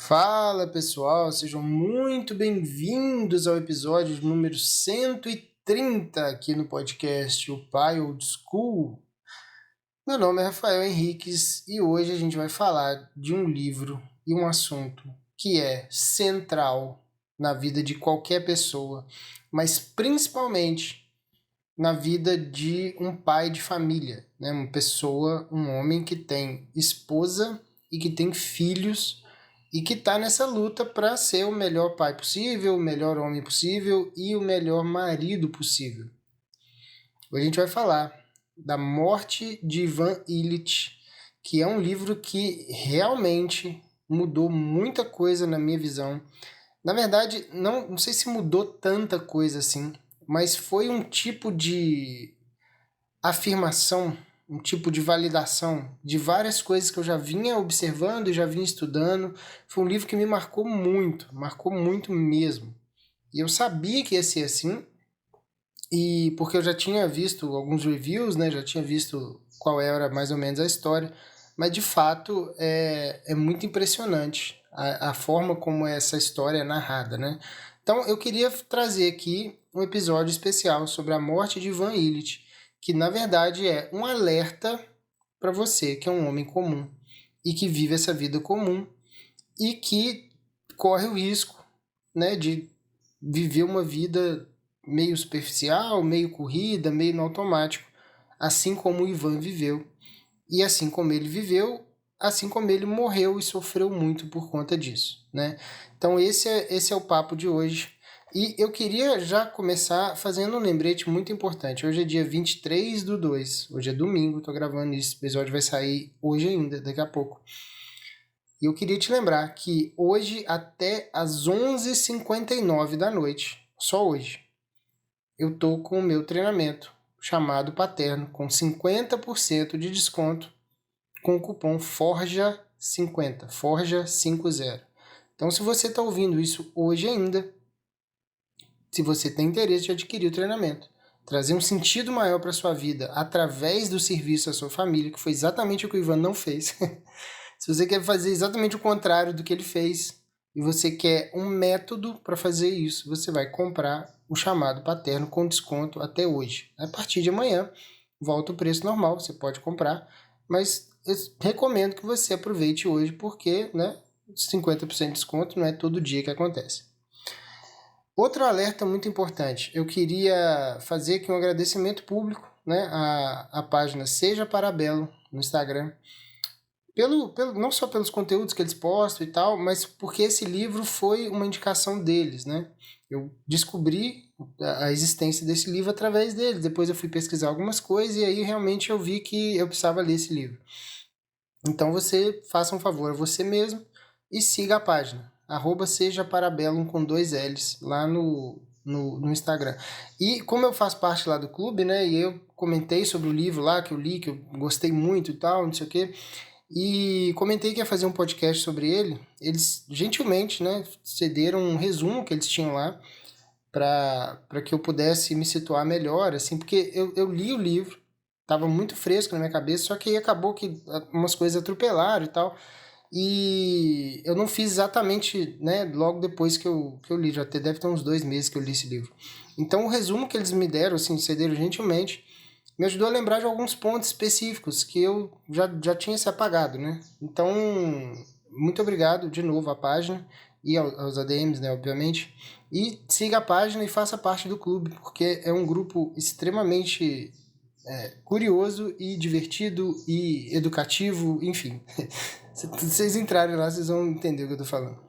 Fala pessoal, sejam muito bem-vindos ao episódio número 130 aqui no podcast O Pai Old School. Meu nome é Rafael Henriques e hoje a gente vai falar de um livro e um assunto que é central na vida de qualquer pessoa, mas principalmente na vida de um pai de família, né? Uma pessoa, um homem que tem esposa e que tem filhos e que está nessa luta para ser o melhor pai possível, o melhor homem possível e o melhor marido possível. Hoje a gente vai falar da Morte de Ivan Ilitch, que é um livro que realmente mudou muita coisa na minha visão. Na verdade, não sei se mudou tanta coisa assim, mas foi um tipo de afirmação, um tipo de validação de várias coisas que eu já vinha observando e já vinha estudando. Foi um livro que me marcou muito mesmo. E eu sabia que ia ser assim, e porque eu já tinha visto alguns reviews, né, já tinha visto qual era mais ou menos a história, mas de fato é muito impressionante a forma como essa história é narrada, né? Então eu queria trazer aqui um episódio especial sobre a morte de Ivan Ilitch, que na verdade é um alerta para você que é um homem comum e que vive essa vida comum e que corre o risco, né, de viver uma vida meio superficial, meio corrida, meio no automático, assim como o Ivan viveu. E assim como ele viveu, assim como ele morreu e sofreu muito por conta disso, né? Então esse é o papo de hoje. E eu queria já começar fazendo um lembrete muito importante. Hoje é dia 23/2, hoje é domingo, tô gravando isso, o episódio vai sair hoje ainda, daqui a pouco. E eu queria te lembrar que hoje até às 11h59 da noite, só hoje, eu tô com o meu treinamento chamado Paterno, com 50% de desconto com o cupom FORJA50, FORJA50. Então, se você está ouvindo isso hoje ainda, se você tem interesse de adquirir o treinamento, trazer um sentido maior para sua vida através do serviço à sua família, que foi exatamente o que o Ivan não fez. Se você quer fazer exatamente o contrário do que ele fez e você quer um método para fazer isso, você vai comprar o chamado Paterno com desconto até hoje. A partir de amanhã, volta o preço normal, você pode comprar, mas eu recomendo que você aproveite hoje porque, né, 50% de desconto não é todo dia que acontece. Outro alerta muito importante, eu queria fazer aqui um agradecimento público, né, à página Seja Parabelo no Instagram, não só pelos conteúdos que eles postam e tal, mas porque esse livro foi uma indicação deles, né? Eu descobri a existência desse livro através deles, depois eu fui pesquisar algumas coisas e aí realmente eu vi que eu precisava ler esse livro. Então você faça um favor a você mesmo e siga a página, @sejaparabellum com 2 L's, lá no Instagram. E como eu faço parte lá do clube, né, e eu comentei sobre o livro lá que eu li, que eu gostei muito e tal, não sei o quê, e comentei que ia fazer um podcast sobre ele, eles gentilmente, né, cederam um resumo que eles tinham lá para que eu pudesse me situar melhor, assim, porque eu li o livro, estava muito fresco na minha cabeça, só que aí acabou que umas coisas atropelaram e tal, e eu não fiz exatamente, né, logo depois que eu li, deve ter uns 2 meses que eu li esse livro. Então o resumo que eles me deram, assim, cederam gentilmente, me ajudou a lembrar de alguns pontos específicos que eu já tinha se apagado, né? Então, muito obrigado de novo à página e aos ADMs, né, obviamente. E siga a página e faça parte do clube, porque é um grupo extremamente curioso e divertido e educativo, enfim. Se vocês entrarem lá, vocês vão entender o que eu tô falando.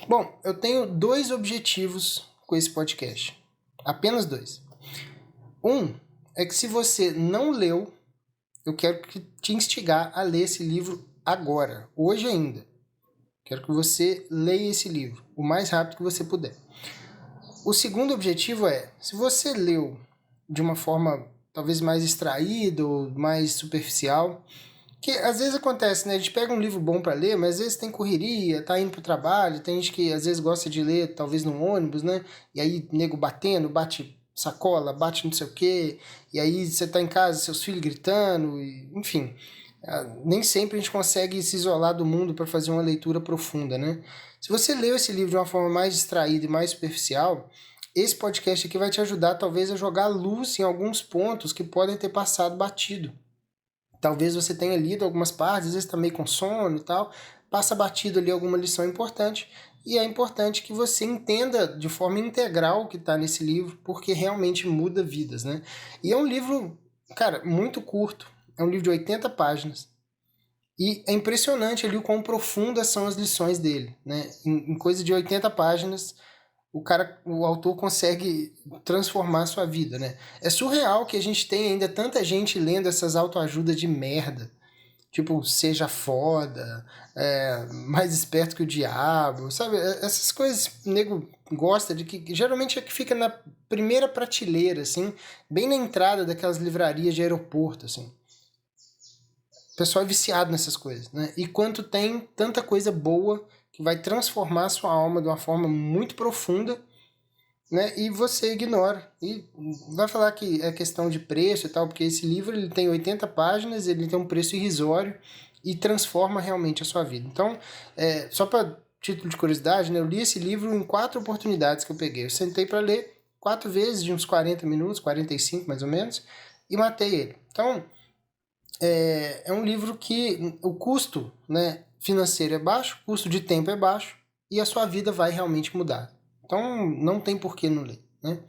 Bom, eu tenho 2 objetivos com esse podcast. Apenas 2. Um é que se você não leu, eu quero te instigar a ler esse livro agora, hoje ainda. Quero que você leia esse livro o mais rápido que você puder. O segundo objetivo é, se você leu de uma forma talvez mais extraída ou mais superficial, que às vezes acontece, né? A gente pega um livro bom para ler, mas às vezes tem correria, tá indo pro trabalho, tem gente que às vezes gosta de ler talvez no ônibus, né? E aí nego batendo, bate sacola, bate não sei o quê, e aí você tá em casa, seus filhos gritando, enfim. Nem sempre a gente consegue se isolar do mundo para fazer uma leitura profunda, né? Se você leu esse livro de uma forma mais distraída e mais superficial, esse podcast aqui vai te ajudar talvez a jogar luz em alguns pontos que podem ter passado batido. Talvez você tenha lido algumas partes, às vezes está meio com sono e tal, passa batido ali alguma lição importante, e é importante que você entenda de forma integral o que está nesse livro, porque realmente muda vidas, né? E é um livro, cara, muito curto, é um livro de 80 páginas, e é impressionante ali o quão profundas são as lições dele, né? Em coisa de 80 páginas, o autor consegue transformar a sua vida, né? É surreal que a gente tenha ainda tanta gente lendo essas autoajudas de merda. Tipo, seja foda, mais esperto que o diabo, sabe? Essas coisas o nego gosta de que geralmente é que fica na primeira prateleira, assim, bem na entrada daquelas livrarias de aeroporto, assim. O pessoal é viciado nessas coisas, né? E quanto tem tanta coisa boa que vai transformar a sua alma de uma forma muito profunda, né? E você ignora. E vai falar que é questão de preço e tal, porque esse livro ele tem 80 páginas, ele tem um preço irrisório e transforma realmente a sua vida. Então, só para título de curiosidade, né, eu li esse livro em 4 oportunidades que eu peguei. Eu sentei para ler 4 vezes, de uns 40 minutos, 45 mais ou menos, e matei ele. Então, é um livro que o custo, né, financeiro é baixo, o custo de tempo é baixo, e a sua vida vai realmente mudar. Então, não tem por que não ler, né?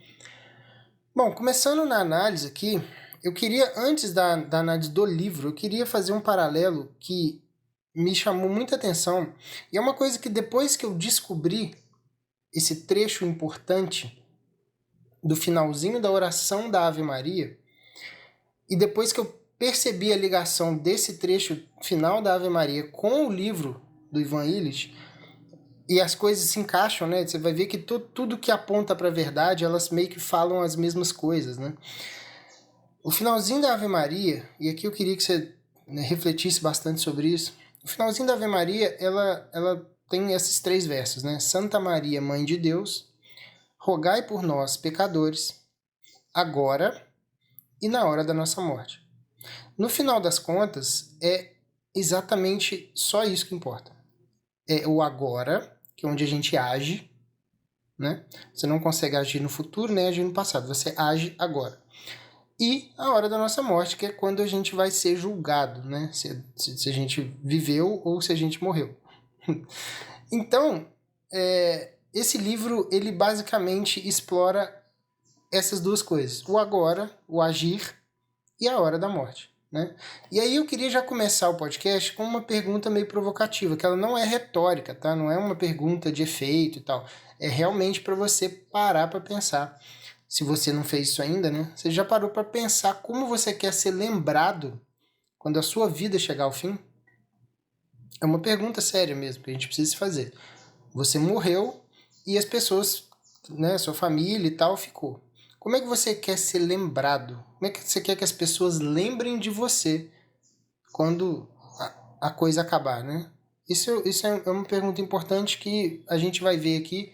Bom, começando na análise aqui, eu queria, antes da análise do livro, eu queria fazer um paralelo que me chamou muita atenção, e é uma coisa que depois que eu descobri esse trecho importante do finalzinho da oração da Ave Maria, e depois que eu percebi a ligação desse trecho final da Ave Maria com o livro do Ivan Illich, e as coisas se encaixam, né? Você vai ver que tudo que aponta para a verdade, elas meio que falam as mesmas coisas, né? O finalzinho da Ave Maria, e aqui eu queria que você, né, refletisse bastante sobre isso. O finalzinho da Ave Maria, ela tem esses 3 versos, né? Santa Maria, Mãe de Deus, rogai por nós, pecadores, agora e na hora da nossa morte. No final das contas, é exatamente só isso que importa. É o agora, que é onde a gente age, né? Você não consegue agir no futuro nem agir no passado, você age agora. E a hora da nossa morte, que é quando a gente vai ser julgado, né? Se a gente viveu ou se a gente morreu. Então, esse livro, ele basicamente explora essas 2 coisas. O agora, o agir e a hora da morte, né? E aí eu queria já começar o podcast com uma pergunta meio provocativa, que ela não é retórica, tá? Não é uma pergunta de efeito e tal. É realmente para você parar para pensar. Se você não fez isso ainda, né? Você já parou para pensar como você quer ser lembrado quando a sua vida chegar ao fim? É uma pergunta séria mesmo, que a gente precisa fazer. Você morreu e as pessoas, né, sua família e tal, ficou. Como é que você quer ser lembrado? Como é que você quer que as pessoas lembrem de você quando a coisa acabar, né? Isso é uma pergunta importante que a gente vai ver aqui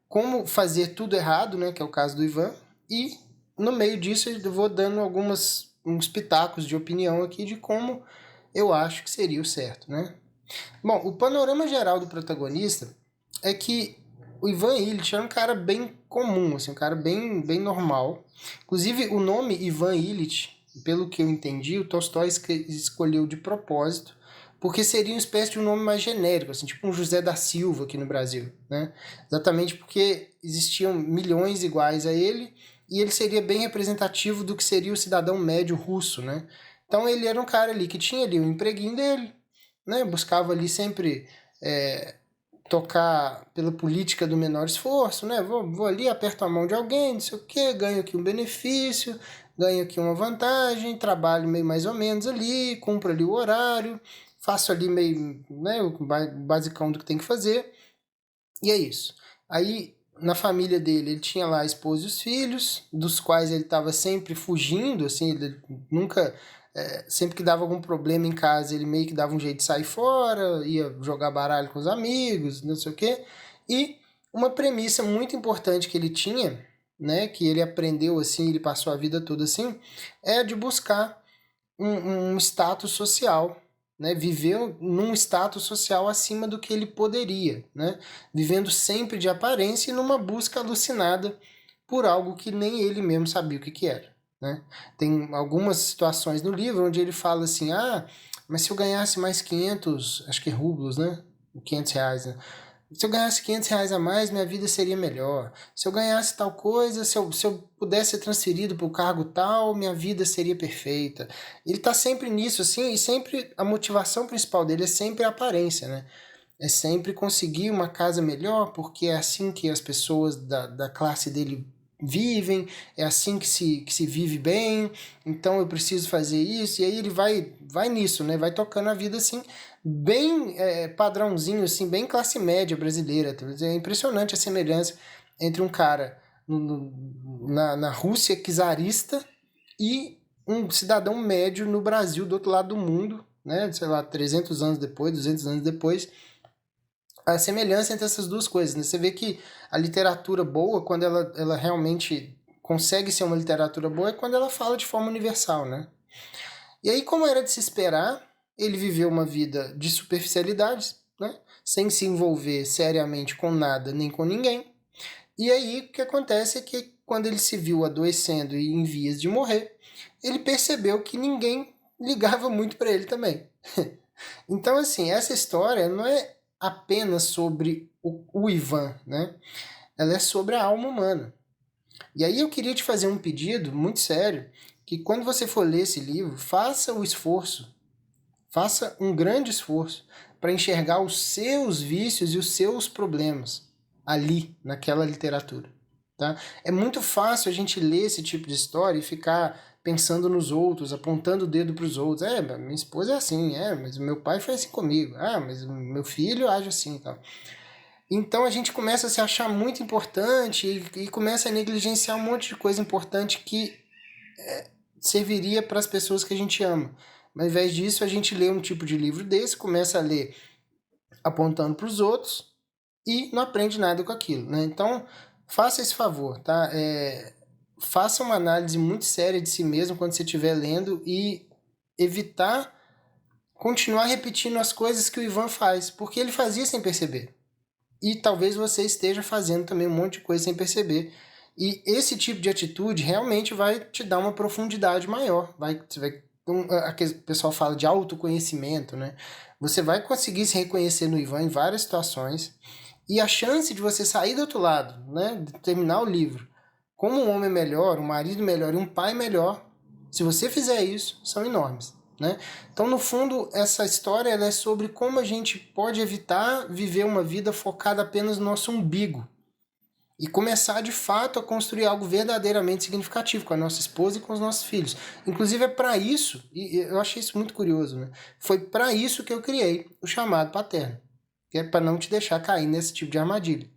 como fazer tudo errado, né, que é o caso do Ivan, e no meio disso eu vou dando uns pitacos de opinião aqui de como eu acho que seria o certo, né? Bom, o panorama geral do protagonista é que o Ivan Illich era um cara bem comum, assim, um cara bem normal. Inclusive, o nome Ivan Illich, pelo que eu entendi, o Tolstói escolheu de propósito, porque seria uma espécie de um nome mais genérico, assim, tipo um José da Silva aqui no Brasil, né? Exatamente porque existiam milhões iguais a ele, e ele seria bem representativo do que seria o cidadão médio russo, né? Então ele era um cara ali que tinha ali o empreguinho dele, né? Buscava ali sempre tocar pela política do menor esforço, né? Vou ali, aperto a mão de alguém, não sei o quê, ganho aqui um benefício, ganho aqui uma vantagem, trabalho meio mais ou menos ali, cumpro ali o horário, faço ali meio, né, o basicão do que tem que fazer, e é isso. Aí, na família dele, ele tinha lá a esposa e os filhos, dos quais ele estava sempre fugindo, assim, ele nunca... sempre que dava algum problema em casa, ele meio que dava um jeito de sair fora, ia jogar baralho com os amigos, não sei o quê. E uma premissa muito importante que ele tinha, né, que ele aprendeu assim, ele passou a vida toda assim, é de buscar um status social, né? Viveu num status social acima do que ele poderia, né? Vivendo sempre de aparência e numa busca alucinada por algo que nem ele mesmo sabia o que era, né? Tem algumas situações no livro onde ele fala assim, mas se eu ganhasse mais 500, acho que rublos, né? R$ 500, né? Se eu ganhasse R$ 500 a mais, minha vida seria melhor. Se eu ganhasse tal coisa, se eu pudesse ser transferido para o cargo tal, minha vida seria perfeita. Ele está sempre nisso, assim, e sempre a motivação principal dele é sempre a aparência, né? É sempre conseguir uma casa melhor, porque é assim que as pessoas da classe dele vivem, é assim que se vive bem, então eu preciso fazer isso, e aí ele vai nisso, né? Vai tocando a vida assim, bem padrãozinho, assim, bem classe média brasileira. É impressionante a semelhança entre um cara na Rússia czarista e um cidadão médio no Brasil, do outro lado do mundo, né? Sei lá, 300 anos depois, 200 anos depois, a semelhança entre essas duas coisas, né? Você vê que a literatura boa, quando ela realmente consegue ser uma literatura boa, é quando ela fala de forma universal, né? E aí, como era de se esperar, ele viveu uma vida de superficialidades, né? Sem se envolver seriamente com nada nem com ninguém. E aí, o que acontece é que quando ele se viu adoecendo e em vias de morrer, ele percebeu que ninguém ligava muito para ele também. Então, assim, essa história não é apenas sobre o Ivan, né? Ela é sobre a alma humana. E aí eu queria te fazer um pedido muito sério, que quando você for ler esse livro, faça o esforço, faça um grande esforço para enxergar os seus vícios e os seus problemas ali, naquela literatura. Tá? É muito fácil a gente ler esse tipo de história e ficar pensando nos outros, apontando o dedo para os outros. Minha esposa é assim, mas meu pai foi assim comigo. Mas meu filho age assim e tal. Então a gente começa a se achar muito importante e começa a negligenciar um monte de coisa importante que serviria para as pessoas que a gente ama. Mas, ao invés disso, a gente lê um tipo de livro desse, começa a ler apontando para os outros e não aprende nada com aquilo, né? Então, faça esse favor, tá? Faça uma análise muito séria de si mesmo quando você estiver lendo e evitar continuar repetindo as coisas que o Ivan faz, porque ele fazia sem perceber. E talvez você esteja fazendo também um monte de coisa sem perceber. E esse tipo de atitude realmente vai te dar uma profundidade maior. Aquele pessoal fala de autoconhecimento, né? Você vai conseguir se reconhecer no Ivan em várias situações. E a chance de você sair do outro lado, né? De terminar o livro como um homem melhor, um marido melhor e um pai melhor, se você fizer isso, são enormes. Né? Então, no fundo, essa história ela é sobre como a gente pode evitar viver uma vida focada apenas no nosso umbigo e começar de fato a construir algo verdadeiramente significativo com a nossa esposa e com os nossos filhos. Inclusive é para isso, e eu achei isso muito curioso, né? Foi para isso que eu criei o chamado paterno, que é para não te deixar cair nesse tipo de armadilha.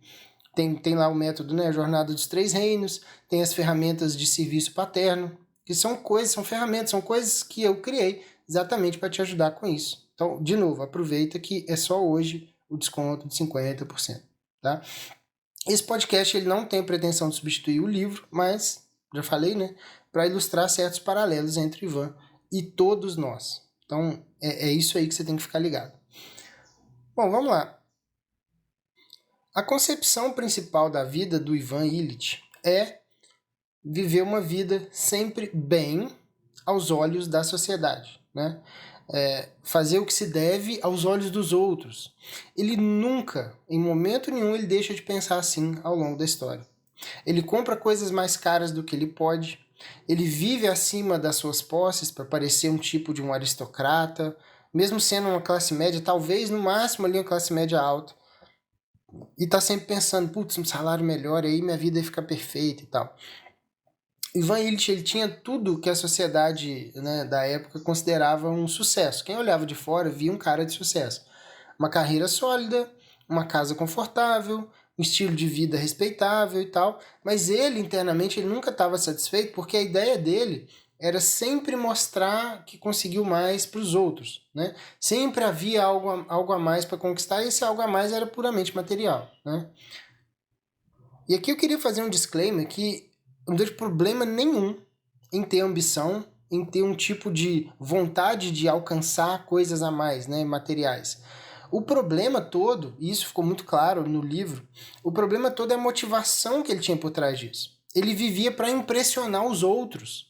Tem lá o método, né, a Jornada dos Três Reinos, tem as ferramentas de serviço paterno, que são coisas, são ferramentas, são coisas que eu criei exatamente para te ajudar com isso. Então, de novo, aproveita que é só hoje o desconto de 50%, tá? Esse podcast ele não tem pretensão de substituir o livro, mas, já falei, né, para ilustrar certos paralelos entre Ivan e todos nós. Então, é isso aí que você tem que ficar ligado. Bom, vamos lá. A concepção principal da vida do Ivan Illich é viver uma vida sempre bem aos olhos da sociedade, né? Fazer o que se deve aos olhos dos outros. Ele nunca, em momento nenhum, ele deixa de pensar assim ao longo da história. Ele compra coisas mais caras do que ele pode, ele vive acima das suas posses para parecer um tipo de um aristocrata, mesmo sendo uma classe média, talvez no máximo ali uma classe média alta, e tá sempre pensando, putz, um salário melhor aí, minha vida ia ficar perfeita e tal. Ivan Illich, ele tinha tudo que a sociedade, né, da época considerava um sucesso. Quem olhava de fora via um cara de sucesso. Uma carreira sólida, uma casa confortável, um estilo de vida respeitável e tal. Mas ele, internamente, ele nunca estava satisfeito porque a ideia dele era sempre mostrar que conseguiu mais para os outros, né? Sempre havia algo a mais para conquistar e esse algo a mais era puramente material, né? E aqui eu queria fazer um disclaimer que não vejo problema nenhum em ter ambição, em ter um tipo de vontade de alcançar coisas a mais, né, materiais. O problema todo, e isso ficou muito claro no livro, o problema todo é a motivação que ele tinha por trás disso. Ele vivia para impressionar os outros,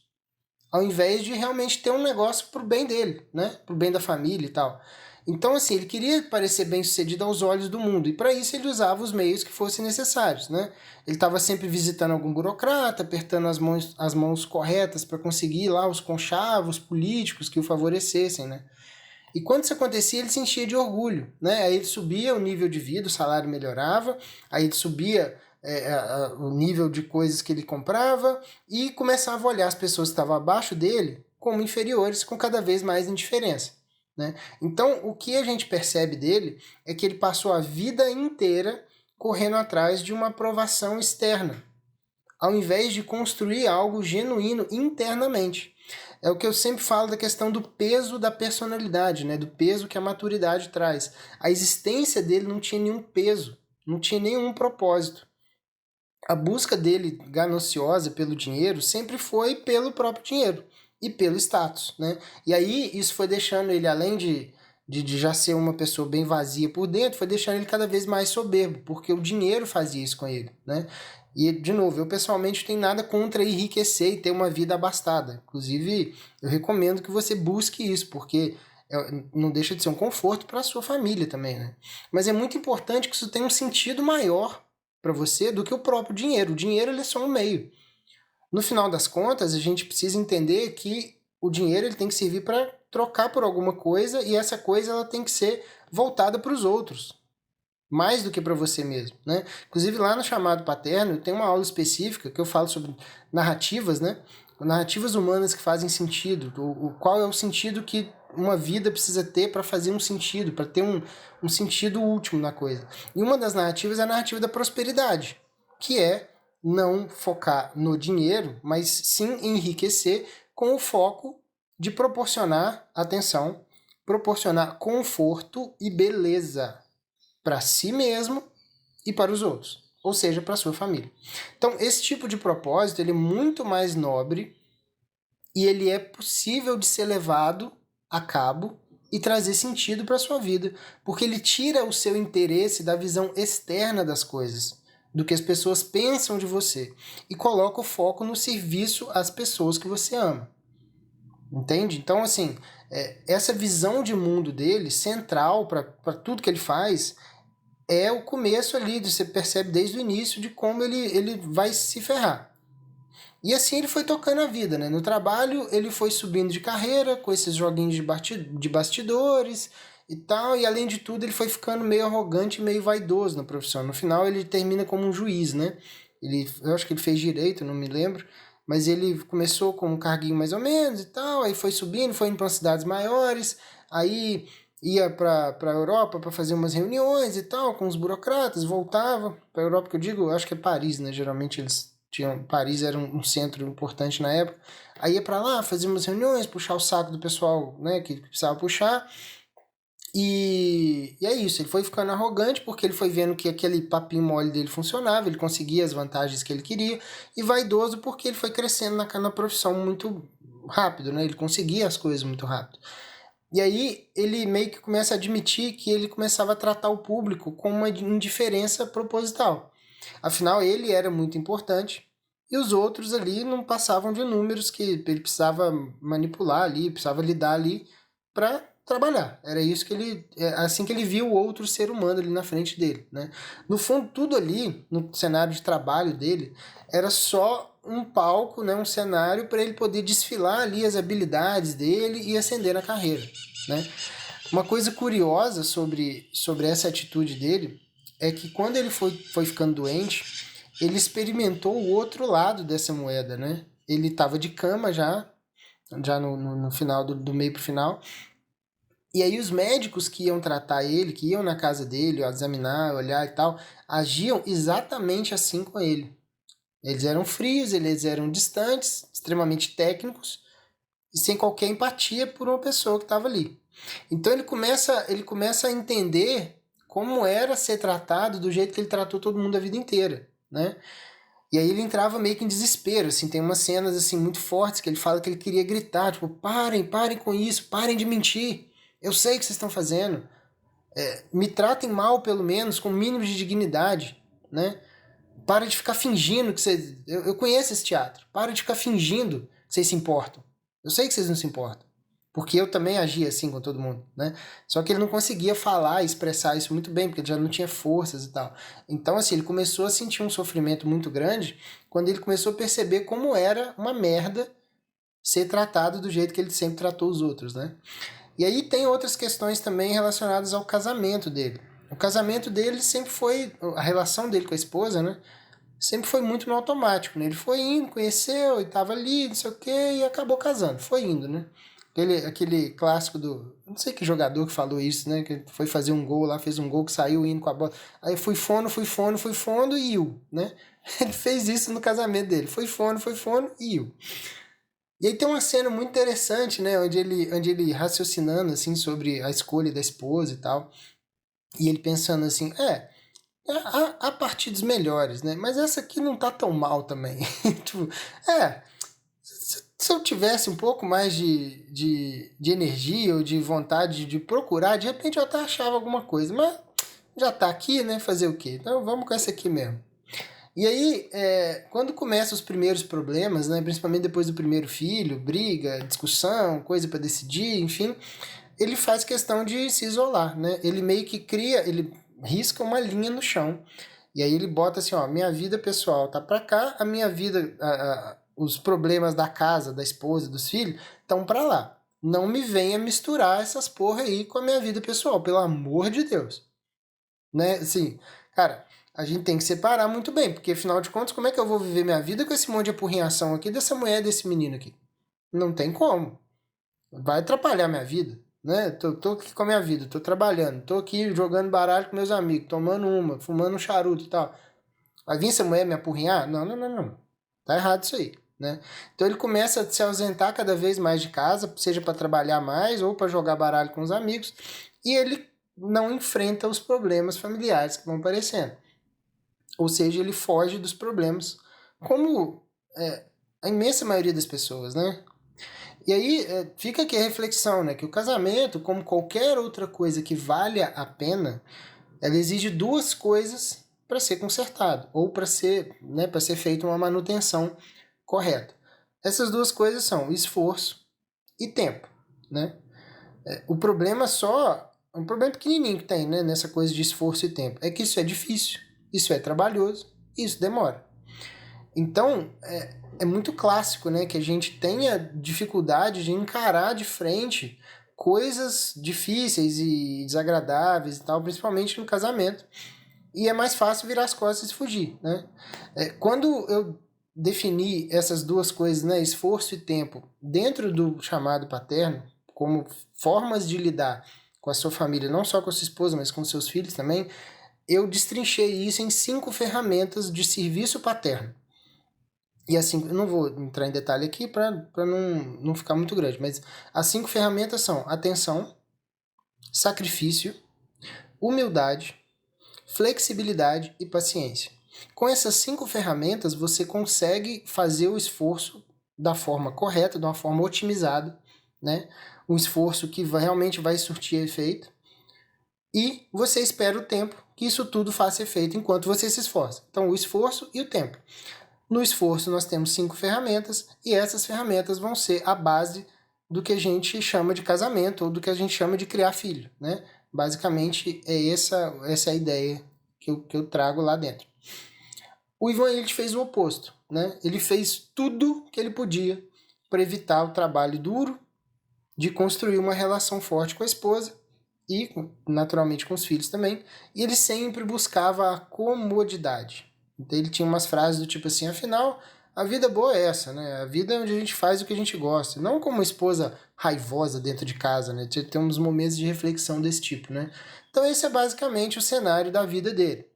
ao invés de realmente ter um negócio pro bem dele, né? Pro bem da família e tal. Então, assim, ele queria parecer bem-sucedido aos olhos do mundo, e para isso ele usava os meios que fossem necessários, né? Ele estava sempre visitando algum burocrata, apertando as mãos corretas para conseguir lá os conchavos políticos que o favorecessem, né? E quando isso acontecia, ele se enchia de orgulho, né? Aí ele subia o nível de vida, o salário melhorava, aí ele subia o nível de coisas que ele comprava e começava a olhar as pessoas que estavam abaixo dele como inferiores, com cada vez mais indiferença, né? Então, o que a gente percebe dele é que ele passou a vida inteira correndo atrás de uma aprovação externa, ao invés de construir algo genuíno internamente. É o que eu sempre falo da questão do peso da personalidade, né? Do peso que a maturidade traz. A existência dele não tinha nenhum peso, não tinha nenhum propósito. A busca dele gananciosa pelo dinheiro sempre foi pelo próprio dinheiro e pelo status, né? E aí isso foi deixando ele, além de já ser uma pessoa bem vazia por dentro, foi deixando ele cada vez mais soberbo, porque o dinheiro fazia isso com ele, né? E, de novo, eu pessoalmente não tenho nada contra enriquecer e ter uma vida abastada. Inclusive, eu recomendo que você busque isso, porque não deixa de ser um conforto para a sua família também, né? Mas é muito importante que isso tenha um sentido maior para você do que o próprio dinheiro. O dinheiro ele é só um meio. No final das contas, a gente precisa entender que o dinheiro ele tem que servir para trocar por alguma coisa e essa coisa ela tem que ser voltada para os outros, mais do que para você mesmo, né? Inclusive lá no Chamado Paterno tem uma aula específica que eu falo sobre narrativas, né? Narrativas humanas que fazem sentido, qual é o sentido que uma vida precisa ter para fazer um sentido, para ter um sentido último na coisa. E uma das narrativas é a narrativa da prosperidade, que é não focar no dinheiro, mas sim enriquecer com o foco de proporcionar atenção, proporcionar conforto e beleza para si mesmo e para os outros, ou seja, para a sua família. Então, esse tipo de propósito ele é muito mais nobre e ele é possível de ser levado a cabo e trazer sentido para a sua vida, porque ele tira o seu interesse da visão externa das coisas, do que as pessoas pensam de você, e coloca o foco no serviço às pessoas que você ama. Entende? Então, assim, essa visão de mundo dele, central para tudo que ele faz, é o começo ali, você percebe desde o início de como ele vai se ferrar. E assim ele foi tocando a vida, né? No trabalho ele foi subindo de carreira com esses joguinhos de bastidores e tal, e além de tudo ele foi ficando meio arrogante e meio vaidoso na profissão. No final ele termina como um juiz, né? Eu acho que ele fez direito, não me lembro, mas ele começou com um carguinho mais ou menos e tal, aí foi subindo, foi indo para cidades maiores, aí ia para a Europa para fazer umas reuniões e tal, com os burocratas, voltava para a Europa, que eu digo, acho que é Paris, né? Geralmente eles tinham, Paris era um centro importante na época, aí ia para lá, fazia umas reuniões, puxar o saco do pessoal, né, que precisava puxar, e é isso, ele foi ficando arrogante porque ele foi vendo que aquele papinho mole dele funcionava, ele conseguia as vantagens que ele queria, e vaidoso porque ele foi crescendo na profissão muito rápido, né? Ele conseguia as coisas muito rápido. E aí ele meio que começa a admitir que ele começava a tratar o público com uma indiferença proposital. Afinal, ele era muito importante e os outros ali não passavam de números que ele precisava manipular ali, precisava lidar ali para trabalhar. Era isso que ele, assim que ele viu o outro ser humano ali na frente dele, né? No fundo, tudo ali no cenário de trabalho dele era só um palco, né, um cenário para ele poder desfilar ali as habilidades dele e ascender na carreira, né? Uma coisa curiosa sobre essa atitude dele é que quando ele foi ficando doente, ele experimentou o outro lado dessa moeda, né? Ele estava de cama já no final, do meio pro final, e aí os médicos que iam tratar ele, que iam na casa dele, examinar, olhar e tal, agiam exatamente assim com ele. Eles eram frios, eles eram distantes, extremamente técnicos, e sem qualquer empatia por uma pessoa que estava ali. Então ele começa a entender como era ser tratado do jeito que ele tratou todo mundo a vida inteira, né? E aí ele entrava meio que em desespero, assim, tem umas cenas, assim, muito fortes que ele fala que ele queria gritar, tipo, parem com isso, parem de mentir, eu sei o que vocês estão fazendo, me tratem mal pelo menos, com o mínimo de dignidade, né? Para de ficar fingindo que vocês... Eu conheço esse teatro, para de ficar fingindo que vocês se importam, eu sei que vocês não se importam, porque eu também agia assim com todo mundo, né? Só que ele não conseguia falar e expressar isso muito bem, porque ele já não tinha forças e tal. Então, assim, ele começou a sentir um sofrimento muito grande quando ele começou a perceber como era uma merda ser tratado do jeito que ele sempre tratou os outros, né? E aí tem outras questões também relacionadas ao casamento dele. O casamento dele sempre foi... A relação dele com a esposa, né? Sempre foi muito no automático, né? Ele foi indo, conheceu e tava ali, não sei o quê, e acabou casando. Foi indo, né? Aquele clássico do... Não sei que jogador que falou isso, né? Que foi fazer um gol lá, fez um gol que saiu indo com a bola. Aí fui fono e iu, né? Ele fez isso no casamento dele. Foi fono e iu. E aí tem uma cena muito interessante, né? Onde ele raciocinando, assim, sobre a escolha da esposa e tal. E ele pensando assim, há partidos melhores, né? Mas essa aqui não tá tão mal também. Tipo, se eu tivesse um pouco mais de energia ou de vontade de procurar, de repente eu até achava alguma coisa. Mas já tá aqui, né? Fazer o quê? Então vamos com essa aqui mesmo. E aí, quando começam os primeiros problemas, né? Principalmente depois do primeiro filho, briga, discussão, coisa para decidir, enfim, ele faz questão de se isolar, né? Ele meio que cria, ele risca uma linha no chão. E aí ele bota assim, ó, minha vida pessoal tá pra cá, a minha vida, os problemas da casa, da esposa, dos filhos, estão pra lá. Não me venha misturar essas porra aí com a minha vida pessoal, pelo amor de Deus. Né? Assim, cara, a gente tem que separar muito bem, porque afinal de contas, como é que eu vou viver minha vida com esse monte de apurrinhação aqui dessa mulher e desse menino aqui? Não tem como. Vai atrapalhar minha vida, né? Tô aqui com a minha vida, tô trabalhando, tô aqui jogando baralho com meus amigos, tomando uma, fumando um charuto e tal. Vai vir essa mulher me apurrinhar? Não. Tá errado isso aí, né? Então ele começa a se ausentar cada vez mais de casa, seja para trabalhar mais ou para jogar baralho com os amigos, e ele não enfrenta os problemas familiares que vão aparecendo. Ou seja, ele foge dos problemas, como a imensa maioria das pessoas, né? E aí fica aqui a reflexão, né? Que o casamento, como qualquer outra coisa que valha a pena, ela exige duas coisas para ser consertado, ou para ser feita uma manutenção correta. Essas duas coisas são esforço e tempo, né? O problema só, um problema pequenininho que tem, né, nessa coisa de esforço e tempo, é que isso é difícil, isso é trabalhoso, isso demora. Então, é muito clássico, né, que a gente tenha dificuldade de encarar de frente coisas difíceis e desagradáveis e tal, principalmente no casamento. E é mais fácil virar as costas e fugir, né? Quando eu defini essas duas coisas, né, esforço e tempo, dentro do chamado paterno, como formas de lidar com a sua família, não só com a sua esposa, mas com seus filhos também, eu destrinchei isso em 5 ferramentas de serviço paterno. E assim, eu não vou entrar em detalhe aqui para não ficar muito grande, mas as 5 ferramentas são atenção, sacrifício, humildade, flexibilidade e paciência. Com essas 5 ferramentas, você consegue fazer o esforço da forma correta, de uma forma otimizada, né? Um esforço que realmente vai surtir efeito. E você espera o tempo que isso tudo faça efeito enquanto você se esforça. Então, o esforço e o tempo. No esforço, nós temos 5 ferramentas e essas ferramentas vão ser a base do que a gente chama de casamento ou do que a gente chama de criar filho, né? Basicamente, essa é a ideia que eu trago lá dentro. O Ivan Illich fez o oposto, né? Ele fez tudo que ele podia para evitar o trabalho duro de construir uma relação forte com a esposa e, naturalmente, com os filhos também. E ele sempre buscava a comodidade. Então ele tinha umas frases do tipo assim, afinal, a vida boa é essa, né? A vida é onde a gente faz o que a gente gosta. Não como uma esposa raivosa dentro de casa, né? Tem uns momentos de reflexão desse tipo, né? Então esse é basicamente o cenário da vida dele.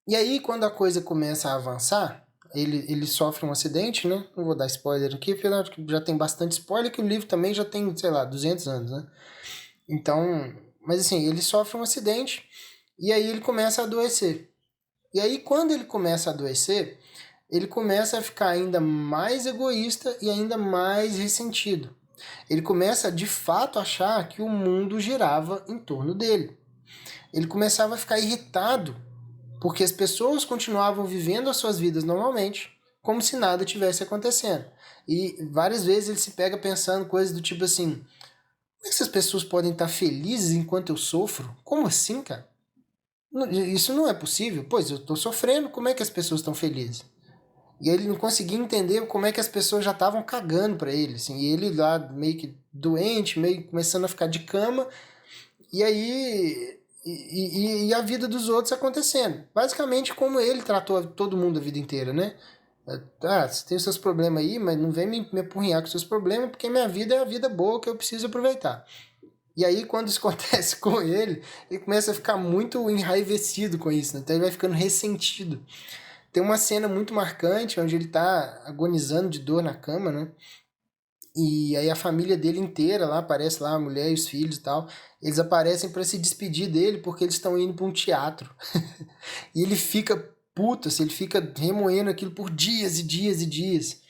E aí, quando a coisa começa a avançar, ele sofre um acidente, né? Não vou dar spoiler aqui, porque já tem bastante spoiler, que o livro também já tem, sei lá, 200 anos, né? Então, mas assim, ele sofre um acidente e aí ele começa a adoecer. E aí, quando ele começa a adoecer, ele começa a ficar ainda mais egoísta e ainda mais ressentido. Ele começa a, de fato, achar que o mundo girava em torno dele. Ele começava a ficar irritado porque as pessoas continuavam vivendo as suas vidas normalmente, como se nada tivesse acontecendo. E várias vezes ele se pega pensando coisas do tipo assim: como é que essas pessoas podem estar felizes enquanto eu sofro? Como assim, cara? Isso não é possível. Pois eu estou sofrendo, como é que as pessoas estão felizes? E ele não conseguia entender como é que as pessoas já estavam cagando para ele, assim, e ele lá meio que doente, meio começando a ficar de cama, e aí e a vida dos outros acontecendo. Basicamente como ele tratou todo mundo a vida inteira, né? Ah, você tem os seus problemas aí, mas não vem me apurrinhar com os seus problemas, porque minha vida é a vida boa que eu preciso aproveitar. E aí, quando isso acontece com ele começa a ficar muito enraivecido com isso, né? Então ele vai ficando ressentido. Tem uma cena muito marcante onde ele tá agonizando de dor na cama, né? E aí a família dele inteira lá, aparece lá a mulher e os filhos e tal. Eles aparecem para se despedir dele porque eles estão indo para um teatro. E ele fica puto, assim, ele fica remoendo aquilo por dias e dias e dias.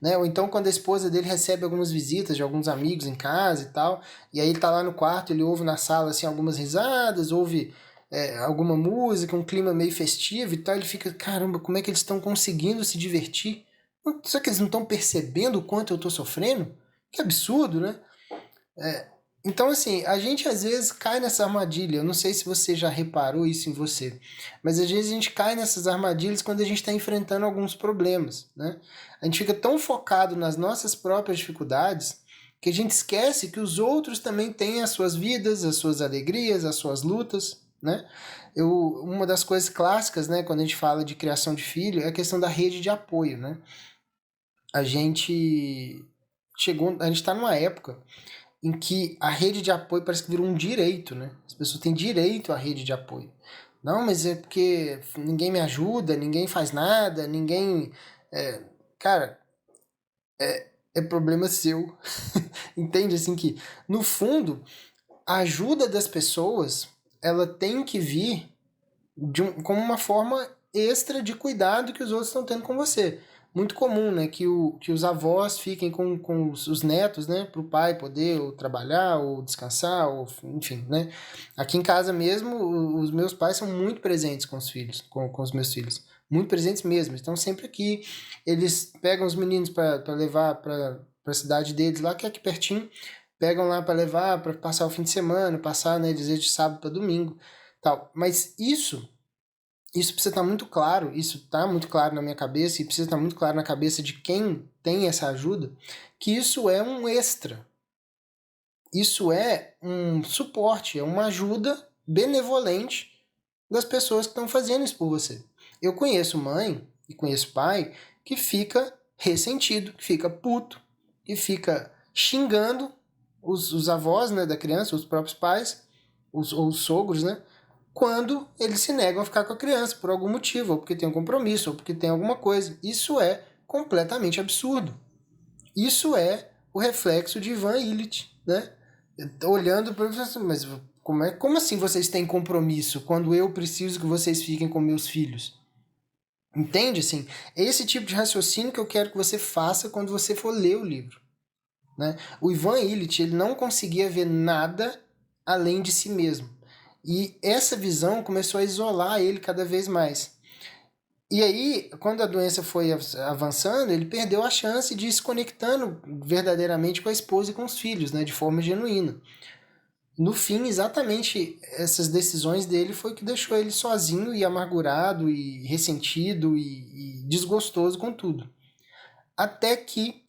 Né? Ou então quando a esposa dele recebe algumas visitas de alguns amigos em casa e tal, e aí ele tá lá no quarto, ele ouve na sala assim algumas risadas, ouve alguma música, um clima meio festivo e tal, ele fica, caramba, como é que eles estão conseguindo se divertir? Será que eles não estão percebendo o quanto eu tô sofrendo? Que absurdo, né? Então, assim, a gente às vezes cai nessa armadilha. Eu não sei se você já reparou isso em você, mas às vezes a gente cai nessas armadilhas quando a gente está enfrentando alguns problemas, né? A gente fica tão focado nas nossas próprias dificuldades que a gente esquece que os outros também têm as suas vidas, as suas alegrias, as suas lutas, né? Uma das coisas clássicas, né, quando a gente fala de criação de filho, é a questão da rede de apoio, né? A gente a gente está numa época em que a rede de apoio parece que virou um direito, né? As pessoas têm direito à rede de apoio. Não, mas é porque ninguém me ajuda, ninguém faz nada, ninguém. É, cara, é problema seu. Entende? Assim que, no fundo, a ajuda das pessoas ela tem que vir como uma forma extra de cuidado que os outros estão tendo com você. Muito comum, né, que os avós fiquem com os netos, né, para o pai poder ou trabalhar ou descansar, ou enfim, né. Aqui em casa mesmo, os meus pais são muito presentes com os filhos, com os meus filhos. Muito presentes mesmo, estão sempre aqui. Eles pegam os meninos para levar para a cidade deles, lá que é aqui pertinho, pegam lá para levar, para passar o fim de semana, passar, né, dizer de sábado para domingo, tal. Mas isso precisa estar muito claro, isso está muito claro na minha cabeça e precisa estar muito claro na cabeça de quem tem essa ajuda, que isso é um extra. Isso é um suporte, é uma ajuda benevolente das pessoas que estão fazendo isso por você. Eu conheço mãe e conheço pai que fica ressentido, que fica puto, que fica xingando os avós, né, da criança, os próprios pais, ou os sogros, né, quando eles se negam a ficar com a criança por algum motivo, ou porque tem um compromisso, ou porque tem alguma coisa. Isso é completamente absurdo. Isso é o reflexo de Ivan Illich, né? Olhando para assim, mas como assim vocês têm compromisso quando eu preciso que vocês fiquem com meus filhos? Entende assim? É esse tipo de raciocínio que eu quero que você faça quando você for ler o livro, né? O Ivan Illich, ele não conseguia ver nada além de si mesmo. E essa visão começou a isolar ele cada vez mais. E aí, quando a doença foi avançando, ele perdeu a chance de ir se conectando verdadeiramente com a esposa e com os filhos, né, de forma genuína. No fim, exatamente essas decisões dele foi o que deixou ele sozinho e amargurado e ressentido e desgostoso com tudo. Até que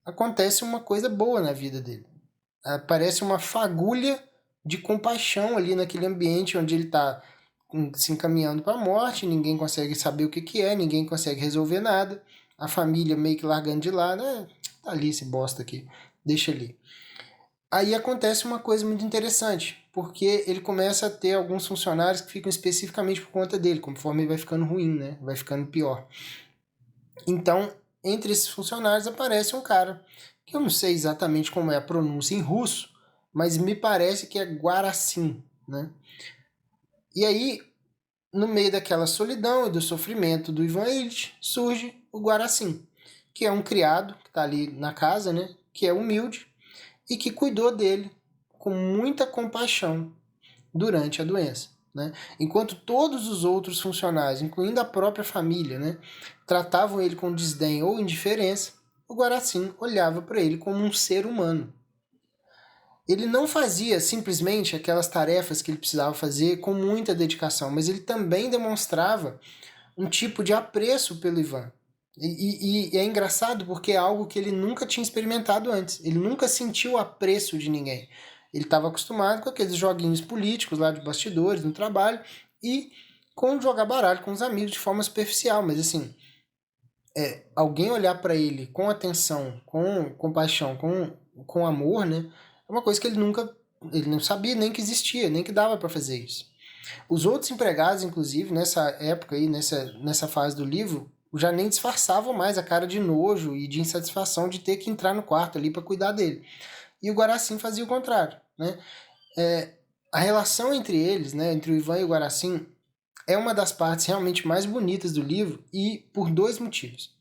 acontece uma coisa boa na vida dele. Aparece uma fagulha de compaixão ali naquele ambiente onde ele está se encaminhando para a morte, ninguém consegue saber o que, que é, ninguém consegue resolver nada, a família meio que largando de lado, tá ali esse bosta aqui, deixa ali. Aí acontece uma coisa muito interessante, porque ele começa a ter alguns funcionários que ficam especificamente por conta dele, conforme ele vai ficando ruim, né? Vai ficando pior. Então, entre esses funcionários aparece um cara, que eu não sei exatamente como é a pronúncia em russo, mas me parece que é Guaracim, né? E aí, no meio daquela solidão e do sofrimento do Ivan Illich, surge o Guaracim, que é um criado que está ali na casa, né? Que é humilde e que cuidou dele com muita compaixão durante a doença. Né? Enquanto todos os outros funcionários, incluindo a própria família, né, tratavam ele com desdém ou indiferença, o Guaracim olhava para ele como um ser humano. Ele não fazia simplesmente aquelas tarefas que ele precisava fazer com muita dedicação, mas ele também demonstrava um tipo de apreço pelo Ivan. E é engraçado porque é algo que ele nunca tinha experimentado antes. Ele nunca sentiu o apreço de ninguém. Ele estava acostumado com aqueles joguinhos políticos lá de bastidores, no trabalho, e com jogar baralho com os amigos de forma superficial. Mas assim, alguém olhar para ele com atenção, com compaixão, com amor, né? É uma coisa que ele não sabia nem que existia, nem que dava para fazer isso. Os outros empregados, inclusive, nessa época aí, nessa fase do livro, já nem disfarçavam mais a cara de nojo e de insatisfação de ter que entrar no quarto ali para cuidar dele. E o Guaracim fazia o contrário, né? A relação entre eles, né, entre o Ivan e o Guaracim, é uma das partes realmente mais bonitas do livro e por dois motivos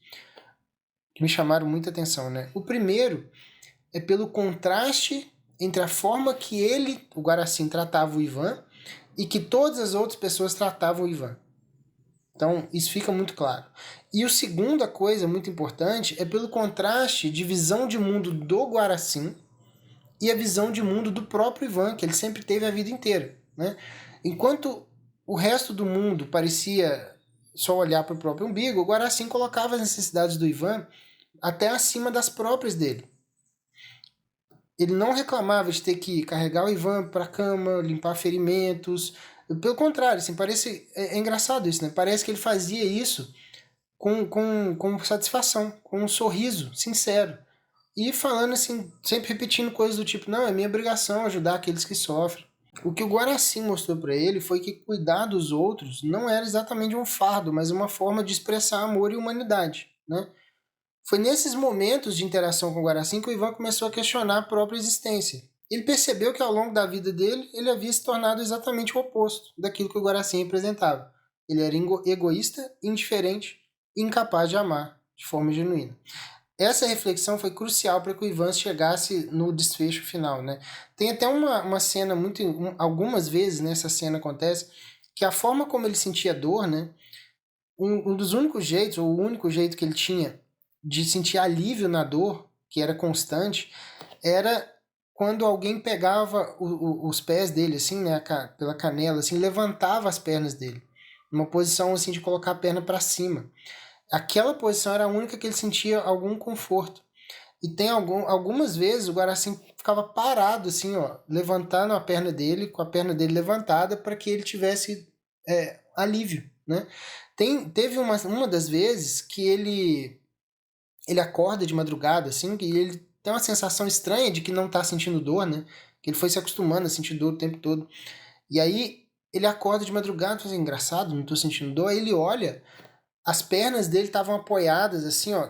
que me chamaram muita atenção, né? O primeiro é pelo contraste entre a forma que ele, o Guaracim, tratava o Ivan e que todas as outras pessoas tratavam o Ivan. Então, isso fica muito claro. E a segunda coisa muito importante é pelo contraste de visão de mundo do Guaracim e a visão de mundo do próprio Ivan, que ele sempre teve a vida inteira. Né? Enquanto o resto do mundo parecia só olhar para o próprio umbigo, o Guaracim colocava as necessidades do Ivan até acima das próprias dele. Ele não reclamava de ter que carregar o Ivan para a cama, limpar ferimentos. Pelo contrário, assim, é engraçado isso, né? Parece que ele fazia isso com satisfação, com um sorriso sincero. E falando assim, sempre repetindo coisas do tipo, não, é minha obrigação ajudar aqueles que sofrem. O que o Guaracim mostrou para ele foi que cuidar dos outros não era exatamente um fardo, mas uma forma de expressar amor e humanidade, né? Foi nesses momentos de interação com o Guaracim que o Ivan começou a questionar a própria existência. Ele percebeu que ao longo da vida dele, ele havia se tornado exatamente o oposto daquilo que o Guaracim representava. Ele era egoísta, indiferente e incapaz de amar de forma genuína. Essa reflexão foi crucial para que o Ivan chegasse no desfecho final. Né? Tem até uma cena, algumas vezes nessa cena acontece, que a forma como ele sentia dor, né, um dos únicos jeitos, ou o único jeito que ele tinha de sentir alívio na dor, que era constante, era quando alguém pegava os pés dele, assim, né, pela canela, assim, levantava as pernas dele, numa posição assim de colocar a perna para cima. Aquela posição era a única que ele sentia algum conforto. E tem algumas vezes o Guaracim ficava parado, assim, ó, levantando a perna dele, com a perna dele levantada, para que ele tivesse alívio, né? Teve uma das vezes que ele acorda de madrugada, assim, e ele tem uma sensação estranha de que não tá sentindo dor, né? Que ele foi se acostumando a sentir dor o tempo todo. E aí ele acorda de madrugada, fala assim, engraçado, não tô sentindo dor. Aí ele olha, as pernas dele estavam apoiadas, assim, ó,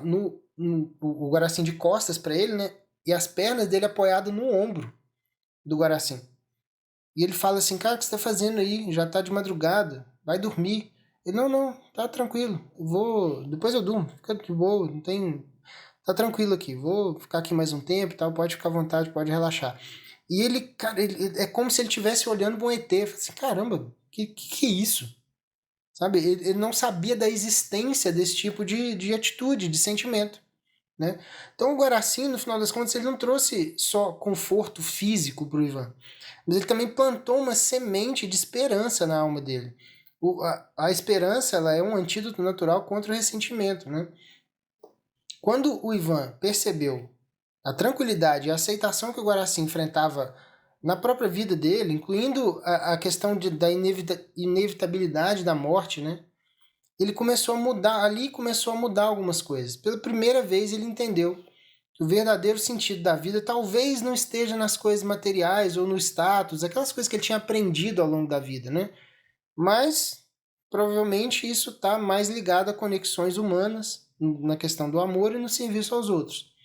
o Guaracim de costas para ele, né? E as pernas dele apoiadas no ombro do Guaracim. E ele fala assim, cara, o que você tá fazendo aí? Já tá de madrugada, vai dormir. Ele, não, tá tranquilo, depois eu durmo, fica de boa, não tem, tá tranquilo aqui, vou ficar aqui mais um tempo e tal, pode ficar à vontade, pode relaxar. E ele, cara, é como se ele estivesse olhando para um ET, fala assim, caramba, que é isso? Sabe, ele não sabia da existência desse tipo de atitude, de sentimento. Né? Então o Guaracim, no final das contas, ele não trouxe só conforto físico para o Ivan, mas ele também plantou uma semente de esperança na alma dele. A esperança, ela é um antídoto natural contra o ressentimento. Né? Quando o Ivan percebeu a tranquilidade e a aceitação que o Guaracim enfrentava na própria vida dele, incluindo a questão da inevitabilidade da morte, né? Ele começou a mudar, ali começou a mudar algumas coisas. Pela primeira vez ele entendeu que o verdadeiro sentido da vida talvez não esteja nas coisas materiais ou no status, aquelas coisas que ele tinha aprendido ao longo da vida, né? Mas provavelmente isso está mais ligado a conexões humanas, na questão do amor e no serviço aos outros.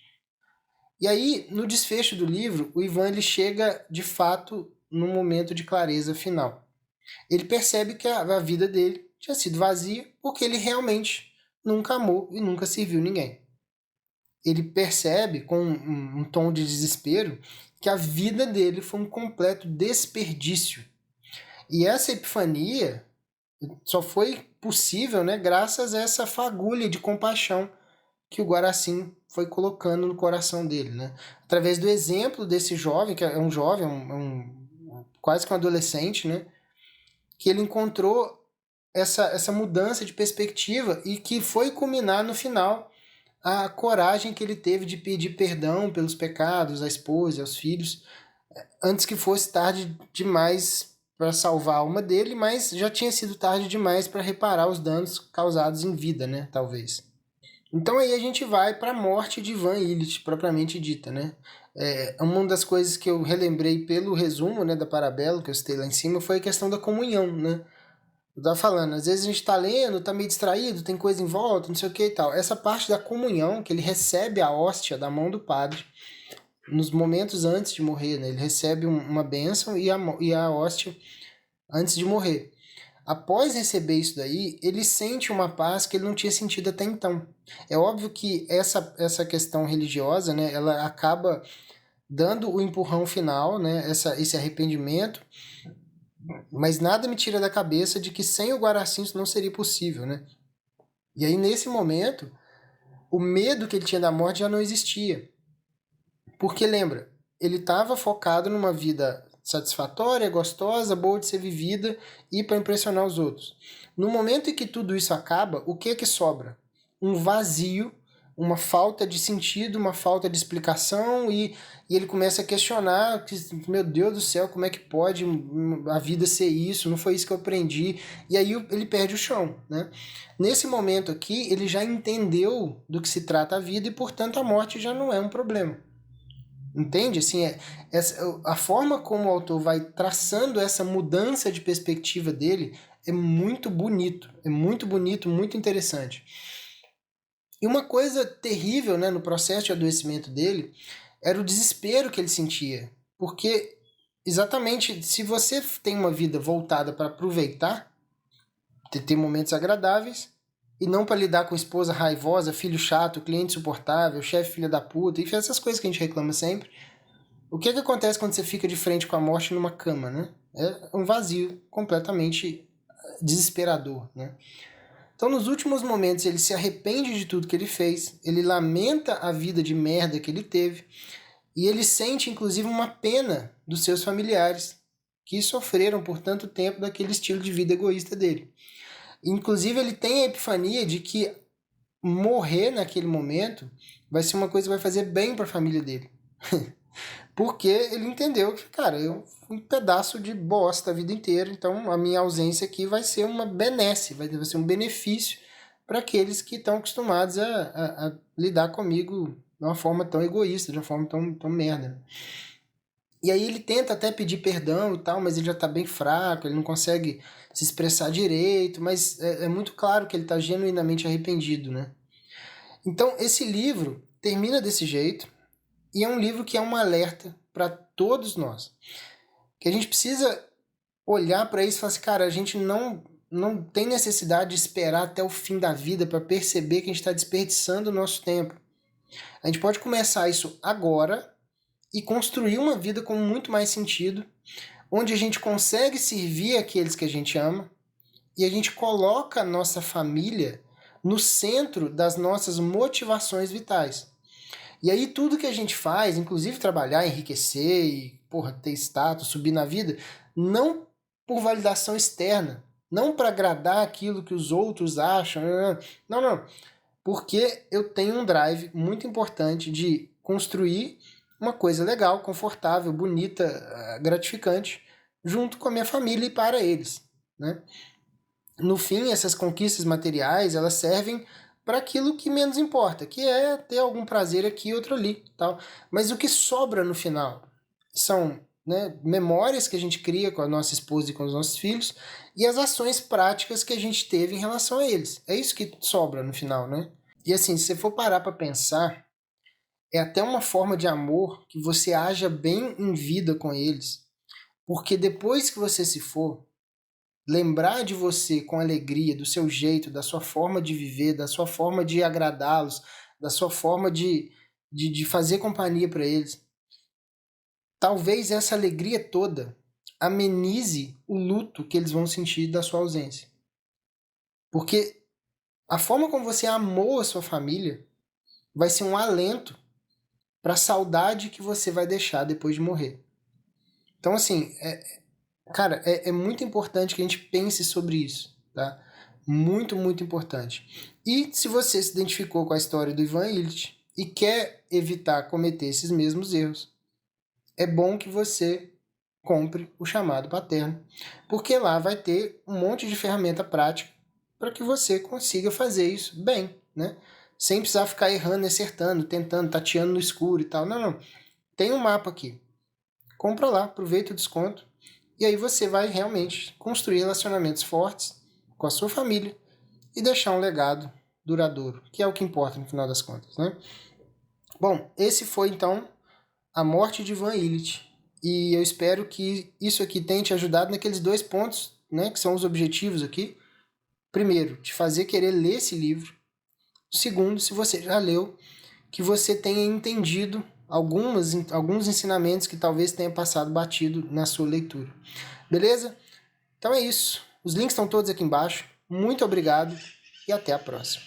E aí, no desfecho do livro, o Ivan ele chega de fato num momento de clareza final. Ele percebe que a vida dele tinha sido vazia porque ele realmente nunca amou e nunca serviu ninguém. Ele percebe, com um tom de desespero, que a vida dele foi um completo desperdício. E essa epifania só foi possível, né, graças a essa fagulha de compaixão que o Guaracim foi colocando no coração dele, né? Através do exemplo desse jovem, que é um jovem, quase que um adolescente, né? Que ele encontrou essa mudança de perspectiva e que foi culminar no final a coragem que ele teve de pedir perdão pelos pecados à esposa, aos filhos, antes que fosse tarde demais para salvar a alma dele, mas já tinha sido tarde demais para reparar os danos causados em vida, né? Talvez. Então aí a gente vai para a morte de Ivan Illich, propriamente dita, né? Uma das coisas que eu relembrei pelo resumo, né, da Parabellum, que eu citei lá em cima, foi a questão da comunhão, né? Eu tava falando, às vezes a gente tá lendo, tá meio distraído, tem coisa em volta, não sei o que e tal. Essa parte da comunhão, que ele recebe a hóstia da mão do padre, nos momentos antes de morrer, né? Ele recebe uma bênção e a hóstia antes de morrer. Após receber isso daí, ele sente uma paz que ele não tinha sentido até então. É óbvio que essa questão religiosa, né, ela acaba dando o empurrão final, né, esse arrependimento, mas nada me tira da cabeça de que sem o Guaracim isso não seria possível, né? E aí, nesse momento, o medo que ele tinha da morte já não existia. Porque lembra, ele estava focado numa vida satisfatória, gostosa, boa de ser vivida e para impressionar os outros. No momento em que tudo isso acaba, o que é que sobra? Um vazio, uma falta de sentido, uma falta de explicação e ele começa a questionar, meu Deus do céu, como é que pode a vida ser isso? Não foi isso que eu aprendi. E aí ele perde o chão, né? Nesse momento aqui, ele já entendeu do que se trata a vida e, portanto, a morte já não é um problema. Entende? Assim, a forma como o autor vai traçando essa mudança de perspectiva dele é muito bonito, muito interessante. E uma coisa terrível, né, no processo de adoecimento dele era o desespero que ele sentia. Porque, exatamente, se você tem uma vida voltada para aproveitar, ter momentos agradáveis, e não para lidar com esposa raivosa, filho chato, cliente insuportável, chefe filha da puta, enfim, essas coisas que a gente reclama sempre. O que acontece quando você fica de frente com a morte numa cama, né? É um vazio completamente desesperador, né? Então, nos últimos momentos, ele se arrepende de tudo que ele fez, ele lamenta a vida de merda que ele teve, e ele sente, inclusive, uma pena dos seus familiares que sofreram por tanto tempo daquele estilo de vida egoísta dele. Inclusive, ele tem a epifania de que morrer naquele momento vai ser uma coisa que vai fazer bem para a família dele. Porque ele entendeu que, cara, eu fui um pedaço de bosta a vida inteira, então a minha ausência aqui vai ser uma benesse, vai ser um benefício para aqueles que estão acostumados a lidar comigo de uma forma tão egoísta, de uma forma tão merda. E aí ele tenta até pedir perdão e tal, mas ele já tá bem fraco, ele não consegue se expressar direito, mas é muito claro que ele tá genuinamente arrependido, né? Então esse livro termina desse jeito, e é um livro que é um alerta para todos nós. Que a gente precisa olhar para isso e falar assim, cara, a gente não tem necessidade de esperar até o fim da vida para perceber que a gente está desperdiçando o nosso tempo. A gente pode começar isso agora e construir uma vida com muito mais sentido, onde a gente consegue servir aqueles que a gente ama e a gente coloca a nossa família no centro das nossas motivações vitais. E aí tudo que a gente faz, inclusive trabalhar, enriquecer e, porra, ter status, subir na vida, não por validação externa, não para agradar aquilo que os outros acham, não, porque eu tenho um drive muito importante de construir uma coisa legal, confortável, bonita, gratificante, junto com a minha família e para eles, né? No fim, essas conquistas materiais, elas servem para aquilo que menos importa, que é ter algum prazer aqui e outro ali, tal. Mas o que sobra no final são, né, memórias que a gente cria com a nossa esposa e com os nossos filhos e as ações práticas que a gente teve em relação a eles. É isso que sobra no final, né? E assim, se você for parar para pensar, é até uma forma de amor que você haja bem em vida com eles, porque depois que você se for, lembrar de você com alegria, do seu jeito, da sua forma de viver, da sua forma de agradá-los, da sua forma de fazer companhia para eles. Talvez essa alegria toda amenize o luto que eles vão sentir da sua ausência. Porque a forma como você amou a sua família vai ser um alento para a saudade que você vai deixar depois de morrer. Então, assim, cara, é muito importante que a gente pense sobre isso, tá? Muito, muito importante. E se você se identificou com a história do Ivan Illich e quer evitar cometer esses mesmos erros, é bom que você compre o Chamado Paterno, porque lá vai ter um monte de ferramenta prática para que você consiga fazer isso bem, né? Sem precisar ficar errando, acertando, tentando, tateando no escuro e tal. Não, não. Tem um mapa aqui. Compra lá, aproveita o desconto. E aí você vai realmente construir relacionamentos fortes com a sua família e deixar um legado duradouro, que é o que importa no final das contas, né? Bom, esse foi então a morte de Ivan Illich. E eu espero que isso aqui tenha te ajudado naqueles 2 pontos, né, que são os objetivos aqui. Primeiro, te fazer querer ler esse livro. Segundo, se você já leu, que você tenha entendido alguns ensinamentos que talvez tenha passado batido na sua leitura. Beleza? Então é isso. Os links estão todos aqui embaixo. Muito obrigado e até a próxima.